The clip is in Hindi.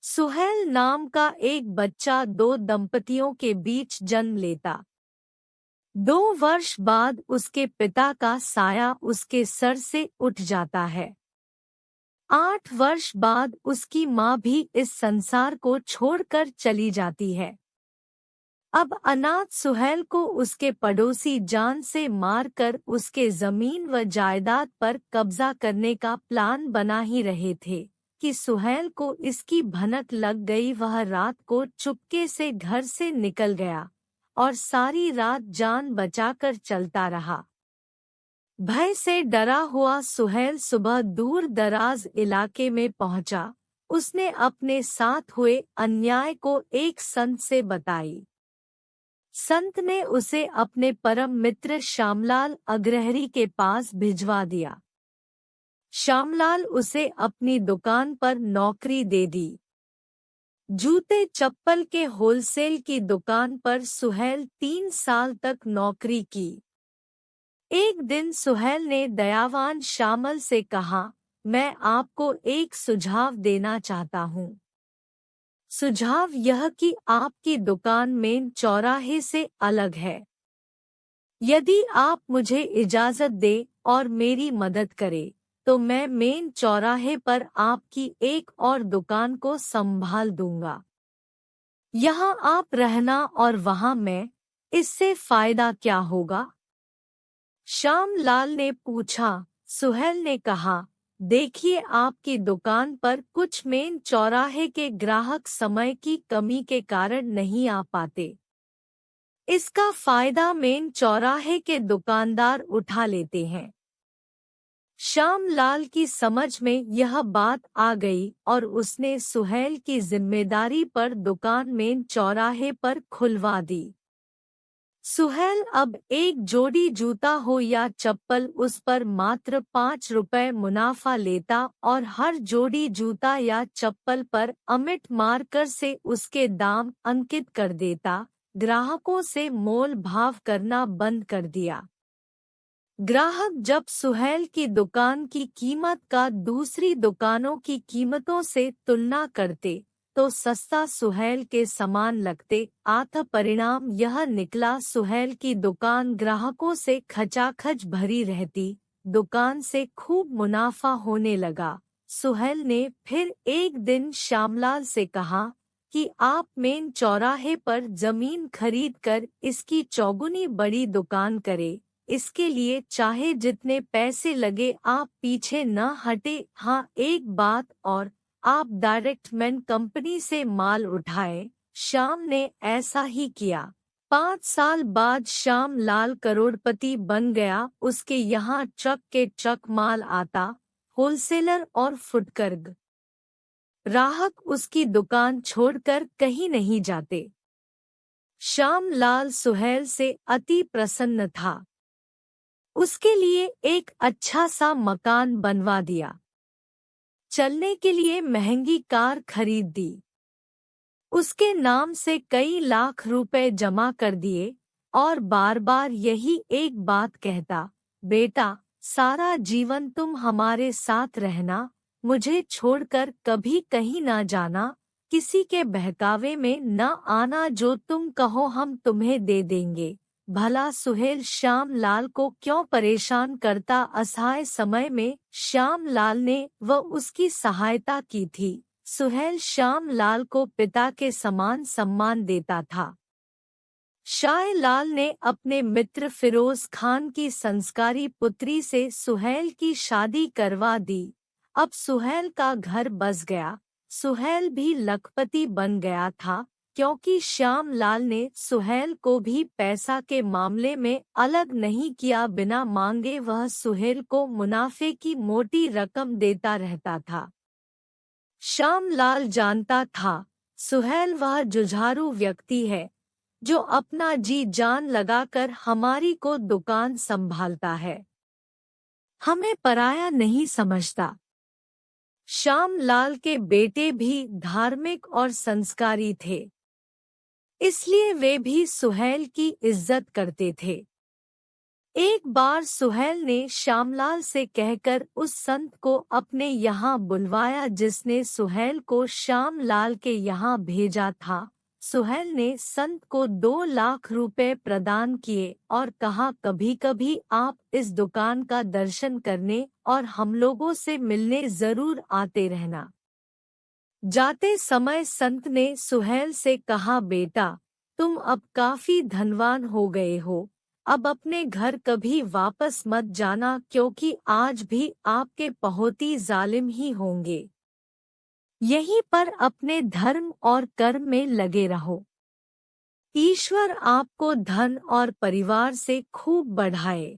सुहेल नाम का एक बच्चा दो दंपतियों के बीच जन्म लेता। 2 वर्ष बाद उसके पिता का साया उसके सर से उठ जाता है। 8 वर्ष बाद उसकी माँ भी इस संसार को छोड़कर चली जाती है। अब अनाथ सुहेल को उसके पड़ोसी जान से मारकर उसके जमीन व जायदाद पर कब्जा करने का प्लान बना ही रहे थे कि सुहेल को इसकी भनक लग गई। वह रात को चुपके से घर से निकल गया और सारी रात जान बचाकर चलता रहा। भय से डरा हुआ सुहेल सुबह दूर दराज इलाके में पहुंचा। उसने अपने साथ हुए अन्याय को एक संत से बताई। संत ने उसे अपने परम मित्र श्यामलाल अग्रहरी के पास भिजवा दिया। श्यामलाल उसे अपनी दुकान पर नौकरी दे दी। जूते चप्पल के होलसेल की दुकान पर सुहेल 3 साल तक नौकरी की। एक दिन सुहेल ने दयावान श्यामल से कहा, मैं आपको एक सुझाव देना चाहता हूँ। सुझाव यह कि आपकी दुकान मेन चौराहे से अलग है। यदि आप मुझे इजाजत दे और मेरी मदद करे तो मैं मेन चौराहे पर आपकी एक और दुकान को संभाल दूंगा। यहाँ आप रहना और वहाँ मैं, इससे फायदा क्या होगा? श्यामलाल ने पूछा। सुहेल ने कहा, देखिए आपकी दुकान पर कुछ मेन चौराहे के ग्राहक समय की कमी के कारण नहीं आ पाते। इसका फायदा मेन चौराहे के दुकानदार उठा लेते हैं। श्यामलाल की समझ में यह बात आ गई और उसने सुहेल की जिम्मेदारी पर दुकान मेन चौराहे पर खुलवा दी। सुहेल अब एक जोड़ी जूता हो या चप्पल उस पर मात्र 5 रुपए मुनाफा लेता और हर जोड़ी जूता या चप्पल पर अमिट मारकर से उसके दाम अंकित कर देता। ग्राहकों से मोल भाव करना बंद कर दिया। ग्राहक जब सुहेल की दुकान की कीमत का दूसरी दुकानों की कीमतों से तुलना करते तो सस्ता सुहेल के समान लगते। आथा परिणाम यह निकला, सुहेल की दुकान ग्राहकों से खचाखच भरी रहती। दुकान से खूब मुनाफा होने लगा। सुहेल ने फिर एक दिन श्यामलाल से कहा कि आप मेन चौराहे पर जमीन खरीदकर इसकी चौगुनी बड़ी दुकान करें। इसके लिए चाहे जितने पैसे लगे आप पीछे न हटे। हाँ, एक बात और, आप डायरेक्ट मैन कंपनी से माल उठाएं। श्याम ने ऐसा ही किया। 5 साल बाद श्यामलाल करोड़पति बन गया। उसके यहाँ ट्रक के ट्रक माल आता। होलसेलर और फुटकर ग्राहक उसकी दुकान छोड़कर कहीं नहीं जाते। श्यामलाल सुहेल से अति प्रसन्न था। उसके लिए एक अच्छा सा मकान बनवा दिया। चलने के लिए महंगी कार खरीद दी। उसके नाम से कई लाख रुपए जमा कर दिए और बार बार यही एक बात कहता, बेटा सारा जीवन तुम हमारे साथ रहना, मुझे छोड़कर कभी कहीं ना जाना, किसी के बहकावे में न आना, जो तुम कहो हम तुम्हें दे देंगे। भला सुहेल श्यामलाल को क्यों परेशान करता? असहाय समय में श्यामलाल ने व उसकी सहायता की थी। सुहेल श्यामलाल को पिता के समान सम्मान देता था। श्यामलाल ने अपने मित्र फिरोज खान की संस्कारी पुत्री से सुहेल की शादी करवा दी। अब सुहेल का घर बस गया। सुहेल भी लखपति बन गया था, क्योंकि श्यामलाल ने सुहेल को भी पैसा के मामले में अलग नहीं किया। बिना मांगे वह सुहेल को मुनाफे की मोटी रकम देता रहता था। श्यामलाल जानता था, सुहेल वह जुझारू व्यक्ति है जो अपना जी जान लगाकर हमारी को दुकान संभालता है, हमें पराया नहीं समझता। श्यामलाल के बेटे भी धार्मिक और संस्कारी थे, इसलिए वे भी सुहेल की इज्जत करते थे। एक बार सुहेल ने श्यामलाल से कहकर उस संत को अपने यहाँ बुलवाया जिसने सुहेल को श्यामलाल के यहाँ भेजा था। सुहेल ने संत को 2 लाख रुपए प्रदान किए और कहा कभी कभी आप इस दुकान का दर्शन करने और हम लोगों से मिलने जरूर आते रहना। जाते समय संत ने सुहेल से कहा बेटा, तुम अब काफी धनवान हो गए हो, अब अपने घर कभी वापस मत जाना क्योंकि आज भी आपके पड़ोसी जालिम ही होंगे। यहीं पर अपने धर्म और कर्म में लगे रहो। ईश्वर आपको धन और परिवार से खूब बढ़ाए।